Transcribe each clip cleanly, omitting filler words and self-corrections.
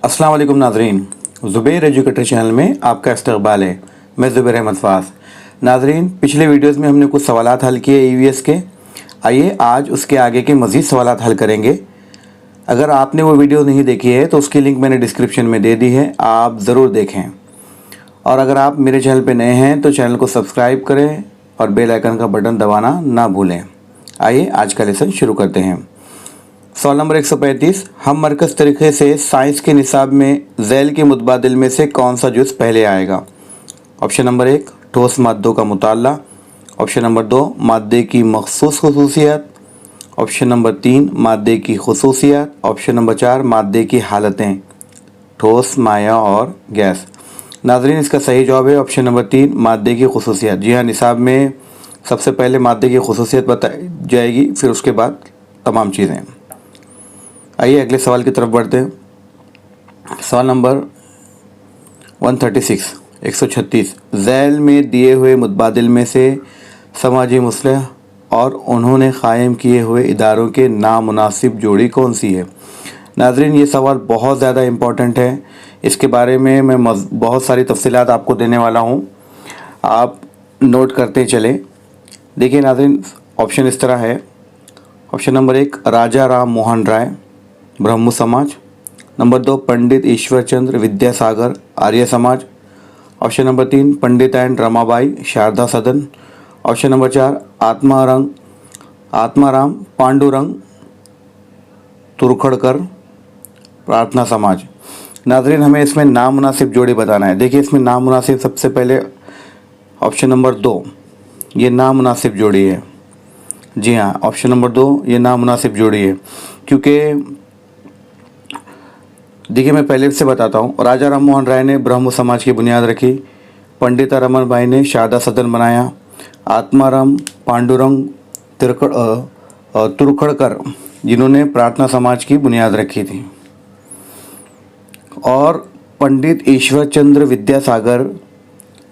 अस्सलाम वालेकुम नाजरीन, ज़ुबैर एजुकेटर चैनल में आपका इस्तकबाल है। मैं ज़ुबैर अहमद फ़ास। नाजरीन, पिछले वीडियोस में हमने कुछ सवालात हल किए ईवीएस के। आइए आज उसके आगे के मज़ीद सवालात हल करेंगे। अगर आपने वो वीडियो नहीं देखी है तो उसकी लिंक मैंने डिस्क्रिप्शन में दे दी है, आप ज़रूर देखें। और अगर आप मेरे चैनल पर नए हैं तो चैनल को सब्सक्राइब करें और बेल आइकन का बटन दबाना ना भूलें। आइए आज का लेसन शुरू करते हैं। सवाल नंबर 135, हम मरकज़ तरीक़े से साइंस के निसाब में ज़ैल के मुतबादिल में से कौन सा जुज़ पहले आएगा? ऑप्शन नंबर 1 ठोस मादों का मुताला, ऑप्शन नंबर 2 मादे की मखसूस खुसूसियात, ऑप्शन नंबर 3 मादे की खुसूसियात, ऑप्शन नंबर 4 मादे की हालतें ठोस, माया और गैस। नाज़रीन, इसका सही जवाब है ऑप्शन नंबर 3 मादे की खुसूसियात। जी हाँ, निसाब में सबसे पहले मादे की खुसूसियत बताई जाएगी, फिर उसके बाद तमाम चीज़ें। आइए अगले सवाल की तरफ बढ़ते हैं। सवाल नंबर 136 136, ज़ैल में दिए हुए मुतबादिल में से समाजी मुसलह और उन्होंने क़ायम किए हुए इदारों के नामुनासिब जोड़ी कौन सी है? नाज़रीन, ये सवाल बहुत ज़्यादा इम्पॉर्टेंट है। इसके बारे में मैं बहुत सारी तफसीलात आपको देने वाला हूँ, आप नोट करते चलें। देखिए नाज़रीन, ऑप्शन इस तरह है। ऑप्शन नंबर 1 राजा राम मोहन राय ब्रह्मो समाज, नंबर 2 पंडित ईश्वर चंद्र विद्यासागर आर्य समाज, ऑप्शन नंबर 3 पंडितायन रमाबाई शारदा सदन, ऑप्शन नंबर 4 आत्माराम पांडुरंग तुरखड़कर प्रार्थना समाज। नाजरीन, हमें इसमें नामुनासिब जोड़ी बताना है। देखिए इसमें नामुनासिब, सबसे पहले ऑप्शन नंबर 2 ये नामुनासिब जोड़ी है। जी हाँ, ऑप्शन नंबर 2 ये नामुनासिब जोड़ी है, क्योंकि देखिए मैं पहले से बताता हूँ। राजा राम मोहन राय ने ब्रह्मो समाज की बुनियाद रखी, पंडिता रमन बाई ने शारदा सदन बनाया, आत्माराम पांडुरंग तुरखड़कर जिन्होंने प्रार्थना समाज की बुनियाद रखी थी, और पंडित ईश्वर चंद्र विद्यासागर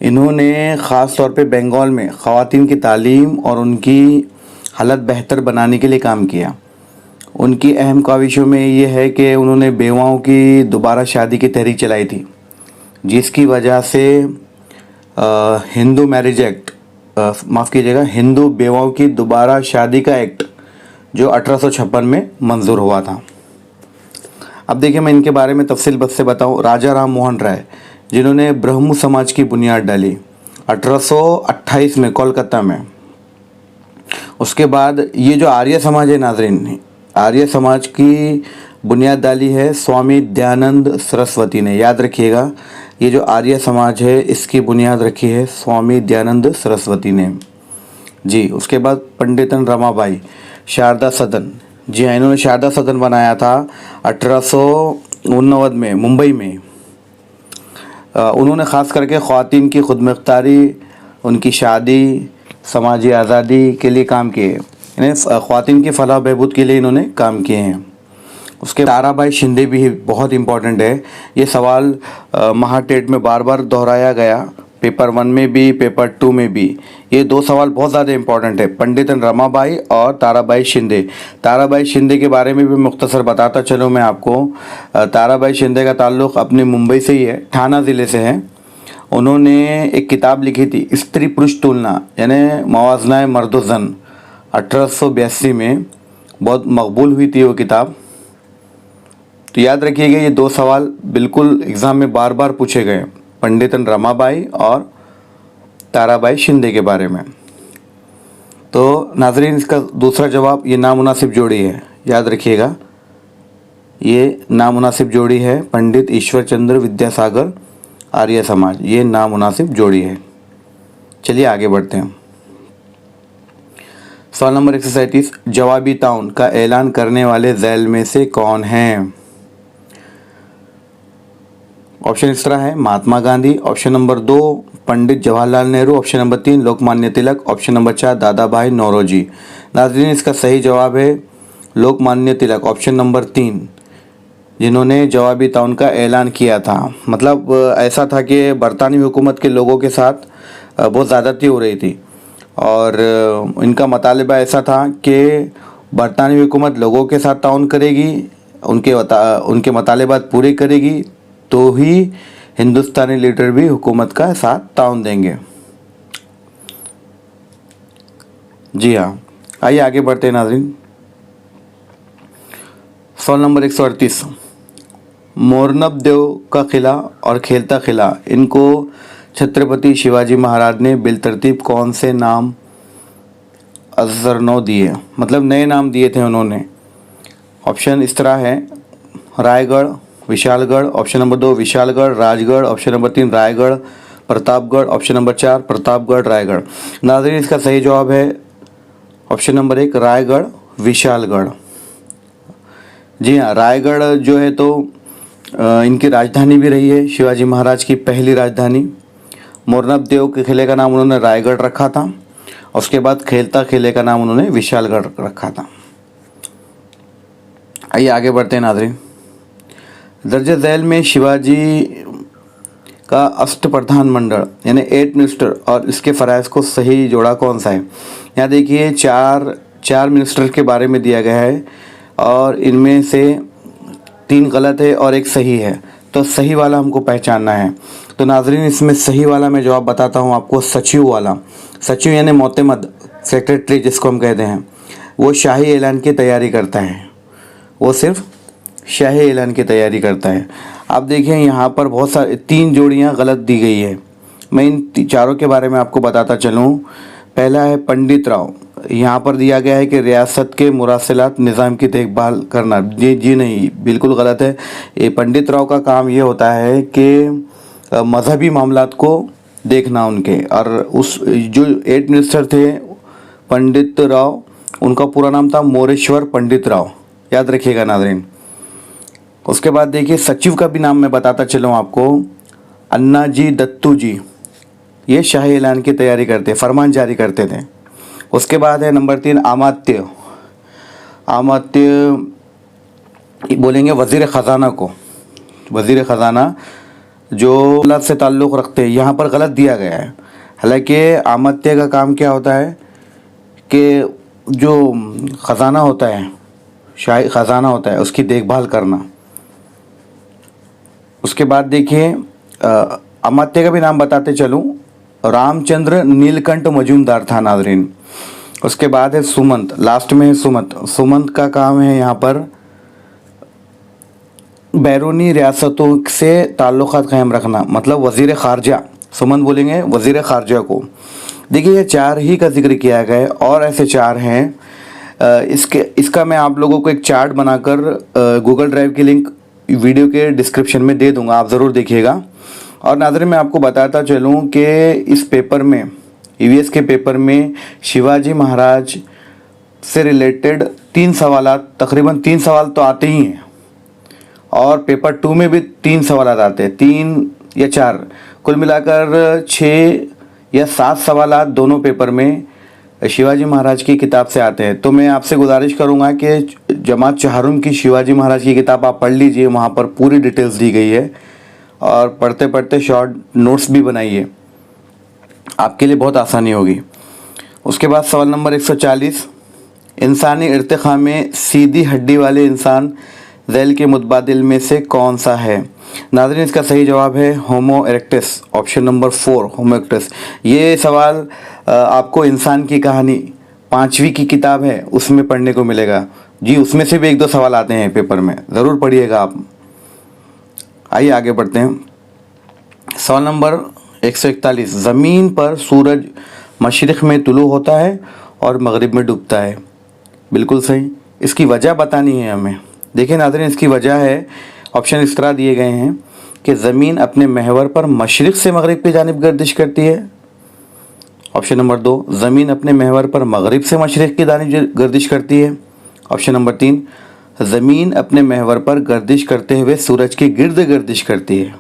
इन्होंने ख़ास तौर पे बंगाल में ख़वातीन की तालीम और उनकी हालत बेहतर बनाने के लिए काम किया। उनकी अहम काविशों में ये है कि उन्होंने बेवाओं की दोबारा शादी की तहरीक चलाई थी, जिसकी वजह से हिंदू मैरिज एक्ट, माफ़ कीजिएगा, हिंदू बेवाओं की दोबारा शादी का एक्ट जो 1856 में मंजूर हुआ था। अब देखिए मैं इनके बारे में तफसील से बताऊं। राजा राम मोहन राय जिन्होंने ब्रह्मो समाज की बुनियाद डाली 1828 में कोलकाता में। उसके बाद ये जो आर्य समाज है नाजरीन, आर्य समाज की बुनियाद डाली है स्वामी दयानंद सरस्वती ने। याद रखिएगा, ये जो आर्य समाज है इसकी बुनियाद रखी है स्वामी दयानंद सरस्वती ने। जी, उसके बाद पंडितन रमाबाई शारदा सदन। जी हाँ, इन्होंने शारदा सदन बनाया था 1889 में मुंबई में। उन्होंने ख़ास करके ख़वातीन की खुदमुख्तारी, उनकी शादी, समाजी आज़ादी के लिए काम किए। इन्हें ख़वातीन की फलाह बहबूद के लिए इन्होंने काम किए हैं। उसके ताराबाई शिंदे भी बहुत इम्पॉर्टेंट है। ये सवाल महाटेट में बार बार दोहराया गया, पेपर 1 में भी, पेपर 2 में भी। ये दो सवाल बहुत ज़्यादा इम्पॉर्टेंट है, पंडितन रमाबाई और ताराबाई शिंदे। ताराबाई शिंदे के बारे में भी मुख्तसर बताता चलूँ मैं आपको। ताराबाई शिंदे का ताल्लुक़ अपने मुंबई से ही है, ठाना ज़िले से है। उन्होंने एक किताब लिखी थी स्त्री पुरुष तुलना, यानी मवाज़ना मर्द व ज़न, 1882 में। बहुत मकबूल हुई थी वो किताब। तो याद रखिएगा, ये दो सवाल बिल्कुल एग्ज़ाम में बार बार पूछे गए, पंडितन रमाबाई और ताराबाई शिंदे के बारे में। तो नाजरीन, इसका दूसरा जवाब ये नामुनासिब जोड़ी है। याद रखिएगा, ये नामुनासिब जोड़ी है पंडित ईश्वर चंद्र विद्यासागर आर्य समाज, ये नामुनासिब जोड़ी है। चलिए आगे बढ़ते हैं। सवाल नंबर 137, जवाबी ताउन का ऐलान करने वाले ज़ैल में से कौन हैं? ऑप्शन इस तरह है, Mahatma Gandhi, option number 2 Pandit Jawaharlal Nehru, option number 3 Lokmanya Tilak, option number 4 दादा भाई नौरोजी। नाज़रीन, इसका सही जवाब है लोकमान्य तिलक, ऑप्शन नंबर 3, जिन्होंने जवाबी ताउन का ऐलान किया था। मतलब ऐसा था कि बरतानवी हुकूमत के लोगों के साथ बहुत ज़्यादती हो रही थी, और इनका मतालबा ऐसा था कि बरतानवी हुकूमत लोगों के साथ ताउन करेगी उनके मतालेबात पूरे करेगी तो ही हिंदुस्तानी लीडर भी हुकूमत का साथ ताउन देंगे। जी हाँ, आइए आगे बढ़ते हैं नाज़रीन। सवाल नंबर 138, मोरनब देव का किला और खेलता किला, इनको छत्रपति शिवाजी महाराज ने बिलतरतीब कौन से नाम अज़रनौ दिए, मतलब नए नाम दिए थे उन्होंने। ऑप्शन इस तरह है, Raigarh, Vishalgarh, option number 2 Vishalgarh, Rajgarh, option number 3 Raigarh, Pratapgarh, option number 4 Pratapgarh, Raigarh. नाज़रीन इसका सही जवाब है ऑप्शन नंबर 1 रायगढ़, विशालगढ़। जी हाँ, रायगढ़ जो है तो इनकी राजधानी भी रही है, शिवाजी महाराज की पहली राजधानी। मोरनब देव के किले का नाम उन्होंने रायगढ़ रखा था, और उसके बाद खेलता किले का नाम उन्होंने विशालगढ़ रखा था। आइए आगे बढ़ते हैं नाज़रीन। दर्ज झैल में शिवाजी का अष्टप्रधान मंडल यानी 8 मिनिस्टर और इसके फ़राइज़ को सही जोड़ा कौन सा है। यहाँ देखिए चार मिनिस्टर के बारे में दिया गया है और इनमें से 3 गलत है और 1 सही है, तो सही वाला हमको पहचानना है। तो नाज़रीन इसमें सही वाला मैं जवाब बताता हूँ आपको, सचिव वाला। सचिव यानी मोतमद, सेक्रेटरी जिसको हम कहते हैं, वो शाही ऐलान की तैयारी करता है, वो सिर्फ शाही ऐलान की तैयारी करता है। आप देखिए यहाँ पर बहुत सारे 3 जोड़ियाँ गलत दी गई है। मैं इन चारों के बारे में आपको बताता चलूँ। पहला है पंडित राव, यहाँ पर दिया गया है कि रियासत के मुरासिलात निज़ाम की देखभाल करना। जी नहीं, बिल्कुल गलत है। ये पंडित राव का काम ये होता है कि मजहबी मामलात को देखना उनके, और उस जो 8 मिनिस्टर थे पंडित राव, उनका पूरा नाम था मोरेश्वर पंडित राव, याद रखिएगा नाज़रीन। उसके बाद देखिए सचिव का भी नाम मैं बताता चलूँ आपको, अन्ना जी दत्तू जी, ये शाही ऐलान की तैयारी करते, फरमान जारी करते थे। उसके बाद है नंबर 3 आमात्य बोलेंगे वज़ीर ख़ज़ाना को, वज़ीर ख़ज़ाना जो दौलत से ताल्लुक़ रखते हैं, यहाँ पर गलत दिया गया है। हालांकि आमात्य का काम क्या होता है कि जो ख़ज़ाना होता है, शाही ख़ज़ाना होता है, उसकी देखभाल करना। उसके बाद देखिए अमात्य का भी नाम बताते चलूँ, रामचंद्र नीलकंठ मजूमदार था नाज़रीन। उसके बाद है सुमंत, लास्ट में है सुमंत। सुमंत का काम है यहाँ पर बैरूनी रियासतों से ताल्लुक़ात कायम रखना, मतलब वज़ीर ख़ारजा। सुमंत बोलेंगे वज़ीर ख़ारजा को। देखिए ये 4 ही का जिक्र किया गया है और ऐसे 4 हैं। इसका मैं आप लोगों को एक चार्ट बनाकर गूगल ड्राइव की लिंक वीडियो के डिस्क्रिप्शन में दे दूंगा, आप ज़रूर देखिएगा। और नाज़रीन मैं आपको बताता चलूँ कि इस पेपर में, ईवीएस के पेपर में शिवाजी महाराज से रिलेटेड 3 सवालात, तकरीबन 3 सवाल तो आते ही हैं, और पेपर 2 में भी 3 सवालात आते हैं, 3 या 4, कुल मिलाकर 6 या 7 सवालात दोनों पेपर में शिवाजी महाराज की किताब से आते हैं। तो मैं आपसे गुजारिश करूंगा कि जमात चहारुम की शिवाजी महाराज की किताब आप पढ़ लीजिए, वहाँ पर पूरी डिटेल्स दी गई है, और पढ़ते पढ़ते शॉर्ट नोट्स भी बनाइए, आपके लिए बहुत आसानी होगी। उसके बाद सवाल नंबर 140, इंसानी इर्तिक़ा में सीधी हड्डी वाले इंसान झैल के मुतबादिल में से कौन सा है। नाज़रीन इसका सही जवाब है होमो इरेक्टस, ऑप्शन नंबर 4 होमो इरेक्टस। ये सवाल आपको इंसान की कहानी 5वीं की किताब है उसमें पढ़ने को मिलेगा। जी उसमें से भी 1-2 सवाल आते हैं पेपर में, ज़रूर पढ़िएगा आप। आइए आगे बढ़ते हैं। सवाल नंबर 141, ज़मीन पर सूरज मशरिक़ में तुलू होता है और मगरिब में डूबता है। बिल्कुल सही। इसकी वजह बतानी है हमें। देखिए नाज़रीन इसकी वजह है, ऑप्शन इस तरह दिए गए हैं कि ज़मीन अपने महवर पर मशरिक़ से मगरिब की जानिब गर्दिश करती है। ऑप्शन नंबर 2, ज़मीन अपने महवर पर मगरिब से मशरिक़ की जानिब गर्दिश करती है। ऑप्शन नंबर 3, ज़मीन अपने महवर पर गर्दिश करते हुए सूरज की गिर्द गर्दिश करती है,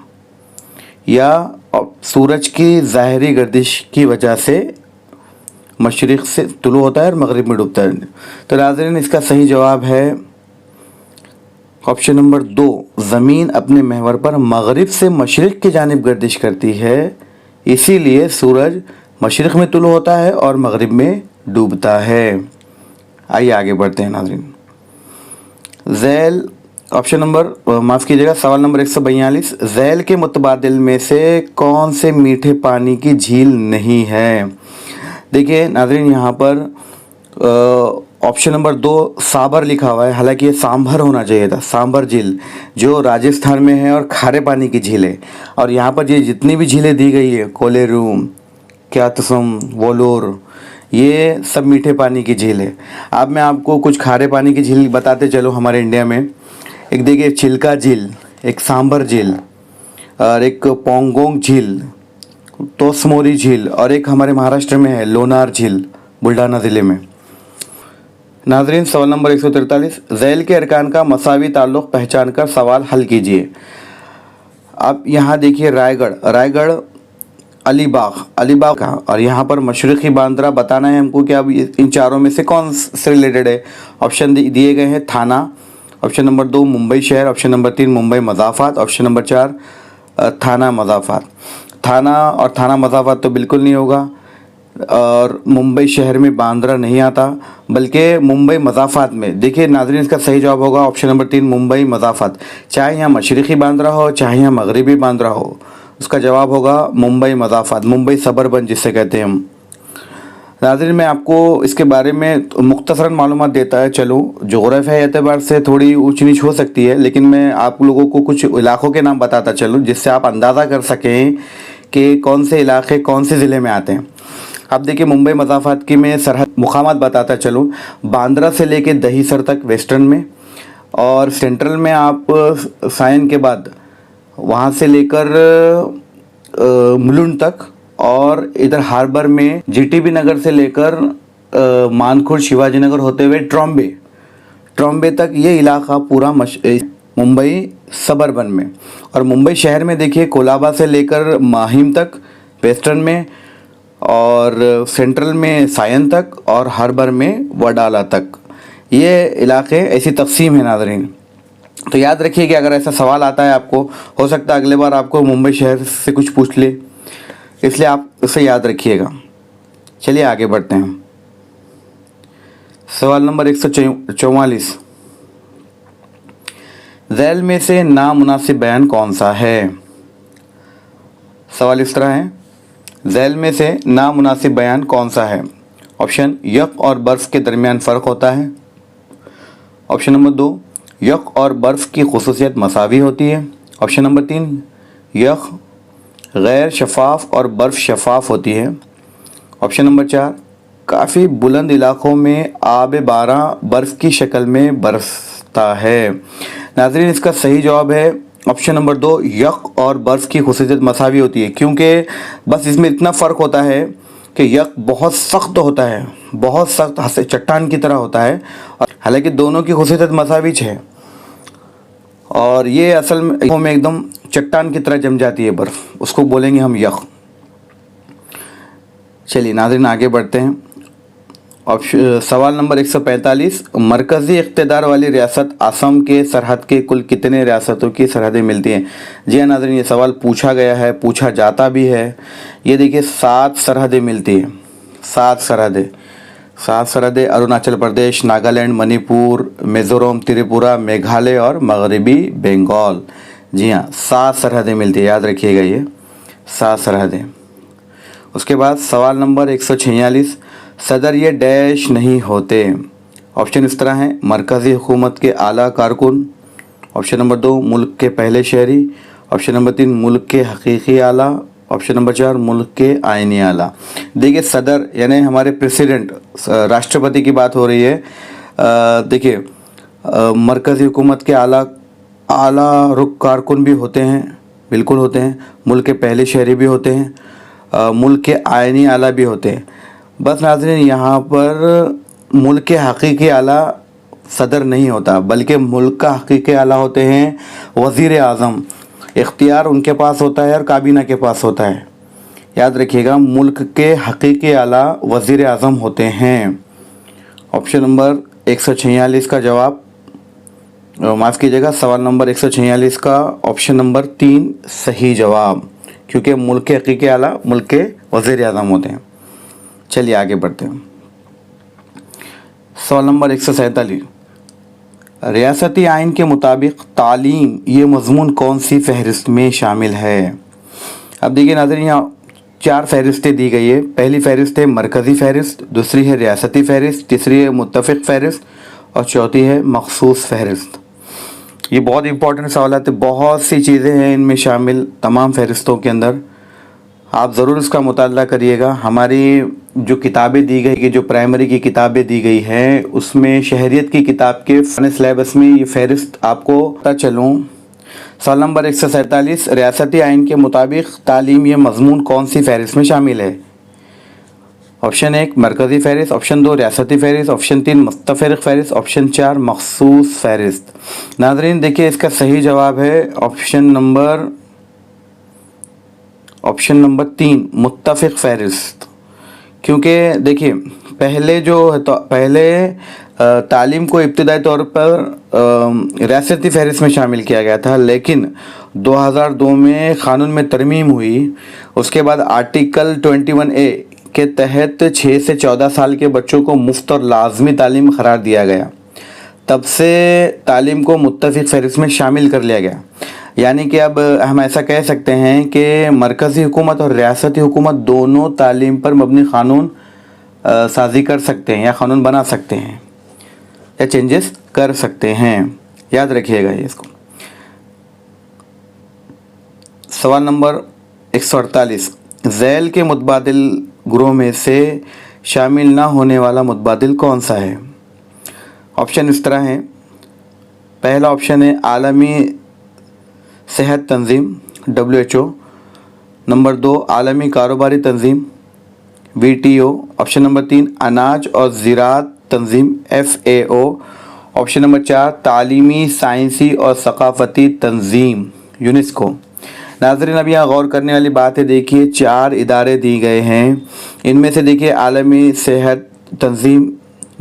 या सूरज की ज़ाहिरी गर्दिश की वजह से मशरिक़ से तुलू होता है और मगरिब में डूबता है। तो नाज़रीन इसका सही जवाब है ऑप्शन नंबर 2, ज़मीन अपने महवर पर मगरिब से मशरिक़ की जानिब गर्दिश करती है, इसीलिए सूरज मशरिक़ में तुलू होता है और मगरिब में डूबता है। आइए आगे बढ़ते हैं नाज़रीन। झैल ऑप्शन नंबर माफ़ कीजिएगा, सवाल नंबर 142, झैल के मुतबादिल में से कौन से मीठे पानी की झील नहीं है? देखिए नाज़रीन, यहाँ पर ऑप्शन नंबर 2 साबर लिखा हुआ है, हालांकि ये सांभर होना चाहिए था, सांभर झील जो राजस्थान में है और खारे पानी की झील है। और यहाँ पर ये जितनी भी झीलें दी गई है, कोलेरू, क्यातसम, वोलोर, ये सब मीठे पानी की झील है। अब मैं आपको कुछ खारे पानी की झील बताते चलो हमारे इंडिया में। एक देखिए चिल्का झील, एक सांभर झील, और एक पोंगोंग झील, तोसमोरी झील, और एक हमारे महाराष्ट्र में है लोनार झील, बुल्ढाना ज़िले में। नाजरीन, सवाल नंबर 143, झैल के अरकान का मसावी ताल्लुक़ पहचान कर सवाल हल कीजिए। अब यहाँ देखिए रायगढ़, अलीबाग का, और यहाँ पर मशरक़ी बांद्रा बताना है हमको कि अब इन चारों में से कौन से रिलेटेड है। ऑप्शन दिए गए हैं थाना, ऑप्शन नंबर 2 मुंबई शहर, ऑप्शन नंबर 3 मुंबई मज़ाफ़ात, ऑप्शन नंबर 4 थाना मज़ाफ़ात। थाना और थाना मज़ाफ़ात तो बिल्कुल नहीं होगा, और मुंबई शहर में बांद्रा नहीं आता, बल्कि मुंबई मज़ाफ़ात में। देखिए नाज़रीन, इसका सही जवाब होगा ऑप्शन नंबर 3 मुंबई मज़ाफ़ात। चाहे यहाँ मशरक़ी बांद्रा हो, चाहे यहाँ मगरिबी बांद्रा हो, उसका जवाब होगा मुंबई मज़ाफ़ात, मुंबई सबअर्बन जिससे कहते हैं हम। नाज़रीन, मैं आपको इसके बारे में मुख्तसरन मालूमात देता है चलूँ। जोग्राफिया एतबार से थोड़ी ऊंच नीच हो सकती है, लेकिन मैं आप लोगों को कुछ इलाक़ों के नाम बताता चलूँ, जिससे आप अंदाज़ा कर सकें कि कौन से इलाके कौन से ज़िले में आते हैं। अब देखिए मुंबई मज़ाफ़ात की मैं सरहद मुकामात बताता चलूँ। बांद्रा से लेके दहीसर तक वेस्टर्न में, और सेंट्रल में आप सायन के बाद वहाँ से लेकर मुलुंड तक, और इधर हार्बर में जीटीबी नगर से लेकर मानखुर्द शिवाजी नगर होते हुए ट्रॉम्बे तक, ये इलाका पूरा मुंबई सबअर्बन में। और मुंबई शहर में देखिए कोलाबा से लेकर माहिम तक वेस्टर्न में, और सेंट्रल में सायन तक, और हार्बर में वडाला तक, ये इलाके ऐसी तकसीम है नाज़रीन। तो याद रखिए कि अगर ऐसा सवाल आता है आपको, हो सकता है अगले बार आपको मुंबई शहर से कुछ पूछ ले, इसलिए आप उसे याद रखिएगा। चलिए आगे बढ़ते हैं। सवाल नंबर 144, झैल में से नामुनासिब बयान कौन सा है? सवाल इस तरह है, झैल में से नामुनासिब बयान कौन सा है? ऑप्शन, यक और बर्फ़ के दरमियान फ़र्क होता है। ऑप्शन नंबर 2, यक और बर्फ़ की खुसूसियत मसावी होती है। ऑप्शन नंबर 3, यक गैर शफाफ और बर्फ़ शफाफ होती है। ऑप्शन नंबर 4, काफ़ी बुलंद इलाक़ों में आब बारा बर्फ़ की शक्ल में बरसता है। नाज़रीन, इसका सही जवाब है ऑप्शन नंबर 2, यक और बर्फ़ की खुसूसियत मसावी होती है, क्योंकि बस इसमें इतना फ़र्क होता है कि यक बहुत सख्त होता है, बहुत सख्त चट्टान की तरह होता है, हालांकि दोनों की खुसूसियत मसावी है, और ये असल में एकदम चट्टान की तरह जम जाती है बर्फ़, उसको बोलेंगे हम यक। चलिए नाज़रीन आगे बढ़ते हैं। सवाल नंबर 145, मरकज़ी इक़्तिदार वाली रियासत असम के सरहद के कुल कितने रियासतों की सरहदें मिलती हैं? जी हाँ नाज़रीन, ये सवाल पूछा गया है, पूछा जाता भी है। ये देखिए 7 सरहदें मिलती हैं, 7 सरहदें अरुणाचल प्रदेश, नागालैंड, मणिपुर, मिज़ोरम, त्रिपुरा, मेघालय और मगरबी बंगाल। जी हाँ, 7 सरहदें मिलती है, याद रखिएगा ये 7 सरहदें। उसके बाद सवाल नंबर 146, सदर ये डैश नहीं होते। ऑप्शन इस तरह हैं, मरकज़ी हुकूमत के आला कारकुन। ऑप्शन नंबर 2, मुल्क के पहले शहरी। ऑप्शन नंबर 3, मुल्क के हकीकी आला। ऑप्शन नंबर 4, मुल्क के आइनी आला। देखिए सदर यानी हमारे प्रेसिडेंट, राष्ट्रपति की बात हो रही है। देखिए मरकज़ी हुकूमत के आला रुख कारकुन भी होते हैं, बिल्कुल होते हैं। मुल्क के पहले शहरी भी होते हैं, मुल्क के आइनी आला भी होते हैं। बस नाज़रीन, यहाँ पर मुल्क के हकीकी आला सदर नहीं होता, बल्कि मुल्क का हकीकी आला होते हैं वज़ीर आज़म। इख्तियार उनके पास होता है और काबीना के पास होता है। याद रखिएगा, मुल्क के हकीकी आला वज़ीर आज़म होते हैं। ऑप्शन नंबर 146 का जवाब, माफ़ कीजिएगा, सवाल नंबर 146 का ऑप्शन नंबर 3 सही जवाब, क्योंकि मुल्क के हकीकी आला मुल्क के वज़ीर आज़म होते हैं। चलिए आगे बढ़ते हैं। सवाल नंबर 147, रियासती आइन के मुताबिक तालीम ये मज़मून कौन सी फ़हरिस्त में शामिल है। अब देखिए नाज़रीन, यहाँ 4 फ़हरिस्तें दी गई है। पहली फ़हरिस्त है मरकज़ी फ़हरिस्त, दूसरी है रियासती फ़हरिस्त, तीसरी है मुत्तफ़िक़ फ़हरिस्त और चौथी है मख़सूस फ़हरिस्त। ये बहुत इंपॉर्टेंट सवाल है, बहुत सी चीज़ें हैं इनमें शामिल तमाम फ़हरिस्तों के अंदर। आप ज़रूर इसका मुताला करिएगा। हमारी जो किताबें दी गई, कि जो प्राइमरी की किताबें दी गई हैं, उसमें शहरियत की किताब के सिलेबस में ये फ़हरिस्त आपको पता चलूँ। सवाल नंबर 147, रियासती आइन के मुताबिक तालीम ये मज़मून कौन सी फ़हरिस्त में शामिल है। ऑप्शन 1 मरकज़ी फ़हरिस्त, ऑप्शन 2 रियासती फ़हरिस्त, ऑप्शन 3 मुत्तफ़िक़ फ़हरिस्त, ऑप्शन 4 मख़सूस फ़हरिस्त। नाज़रीन देखिए, इसका सही जवाब है ऑप्शन नंबर 3 मुत्तफ़िक़ फ़हरिस्त। क्योंकि देखिए, पहले जो है तो पहले तालीम को इब्तिदाई तौर पर रियासती फ़हरिस्त में शामिल किया गया था, लेकिन 2002 में क़ानून में तरमीम हुई। उसके बाद आर्टिकल 21A के तहत 6 से 14 साल के बच्चों को मुफ्त और लाजमी तालीम करार दिया गया। तब से तालीम को मुत्तफ़िक़ फ़हरिस्त में शामिल कर लिया गया। यानी कि अब हम ऐसा कह सकते हैं कि मरकज़ी हुकूमत और रियासती हुकूमत दोनों तालीम पर मबनी क़ानून साज़ी कर सकते हैं या क़ानून बना सकते हैं या चेंजेस कर सकते हैं। याद रखिएगा ये इसको। सवाल नंबर 148, ज़ैल के मुतबादिल ग्रुप में से शामिल ना होने वाला मुतबादिल कौन सा है। ऑप्शन इस तरह हैं। पहला ऑप्शन है आलमी सेहत तंजीम WHO, नंबर 2 आलमी कारोबारी तंजीम WTO, ऑप्शन नंबर 3 अनाज और ज़राअत तंजीम FAO, ऑप्शन नंबर 4 तालीमी साइंसी और सकाफ़ती तंजीम यूनेस्को। नाज़रीन, अब यहाँ गौर करने वाली बात है। देखिए, 4 इदारे दी गए हैं। इनमें से देखिए आलमी सेहत तंजीम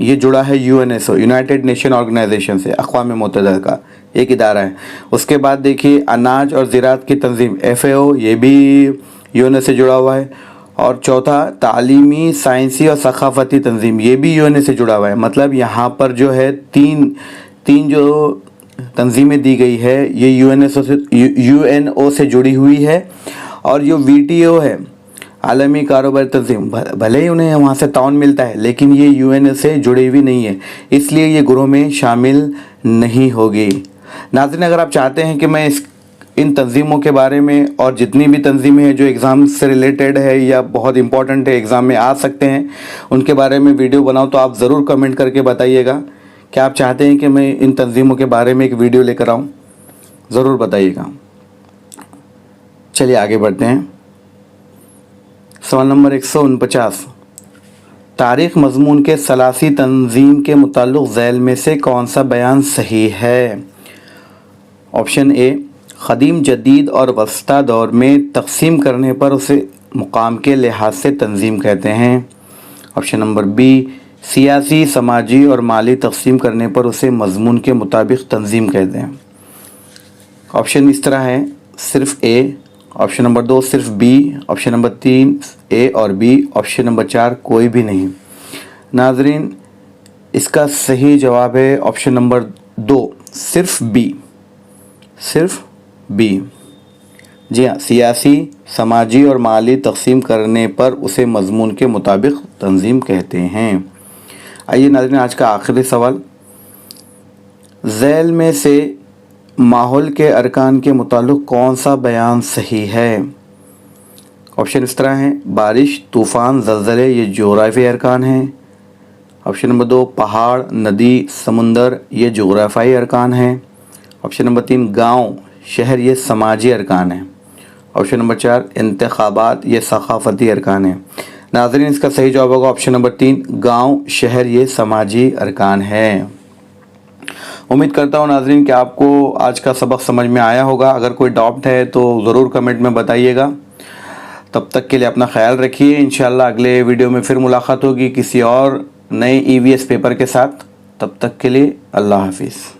ये जुड़ा है UNESCO, यूनाइटेड नेशन ऑर्गेनाइजेशन से, अक़वाम मुत्तहिदा का एक इदारा है। उसके बाद देखिए अनाज और ज़राअत की तंजीम FAO, ये भी UNESCO से जुड़ा हुआ है। और चौथा तालीमी साइंसी और सकाफ़ती तंजीम, ये भी UNESCO से जुड़ा हुआ है। मतलब यहाँ पर जो है तीन जो तंजीमें दी गई है ये UNO से जुड़ी हुई है। और जो WTO है आलमी कारोबारी तंजीम, भले ही उन्हें वहाँ से ताउन मिलता है, लेकिन ये UN से जुड़ी हुई नहीं है, इसलिए ये ग्रोह में शामिल नहीं होगी। नाज़रीन, अगर आप चाहते हैं कि मैं इन तंजीमों के बारे में और जितनी भी तंजीमें हैं जो एग्ज़ाम से रिलेटेड है या बहुत इंपॉर्टेंट है, एग्ज़ाम में आ सकते हैं, उनके बारे में वीडियो बनाऊँ, तो आप ज़रूर कमेंट करके बताइएगा कि आप चाहते हैं कि मैं इन तंजीमों के बारे में एक वीडियो लेकर आऊँ। ज़रूर बताइएगा। चलिए आगे बढ़ते हैं। सवाल नंबर 149, तारीख़ मज़मून के सलासी तंजीम के मुताल्लिक़ ज़ैल में से कौन सा बयान सही है। ऑप्शन ए क़दीम, जदीद और वस्ता दौर में तक़सीम करने पर उसे मुकाम के लिहाज से तंजीम कहते हैं। ऑप्शन नंबर बी सियासी, समाजी और माली तक़सीम करने पर उसे मज़मून के मुताबिक तंजीम कहते हैं। ऑप्शन इस तरह है, सिर्फ ए, ऑप्शन नंबर 2 सिर्फ बी, ऑप्शन नंबर 3 ए और बी, ऑप्शन नंबर 4 कोई भी नहीं। नाज़रीन, इसका सही जवाब है ऑप्शन नंबर 2 सिर्फ बी, सिर्फ बी। जी हाँ, सियासी, समाजी और माली तक़सीम करने पर उसे मज़मून के मुताबिक तंजीम कहते हैं। आइए नाज़रीन, आज का आखिरी सवाल, ज़ैल में से माहौल के अरकान के मुताल्लिक़ कौन सा बयान सही है। ऑप्शन इस तरह हैं, बारिश, तूफ़ान, ज़लज़ले ये जोग्राफ़ी अरकान हैं। ऑप्शन नंबर 2 पहाड़, नदी, समुंदर ये जोग्राफ़ाई अरकान हैं। ऑप्शन नंबर 3 गांव, शहर ये समाजी अरकान हैं। ऑप्शन नंबर 4 इंतखाबात ये सकाफ़ती अरकान हैं। नाज़रीन, इसका सही जवाब होगा ऑप्शन नंबर 3 गांव, शहर ये समाजी अरकान हैं। उम्मीद करता हूँ नाज़रीन कि आपको आज का सबक समझ में आया होगा। अगर कोई डाउट है तो ज़रूर कमेंट में बताइएगा। तब तक के लिए अपना ख्याल रखिए। इंशाल्लाह अगले वीडियो में फिर मुलाकात होगी किसी और नए EVS पेपर के साथ। तब तक के लिए अल्लाह हाफिज़।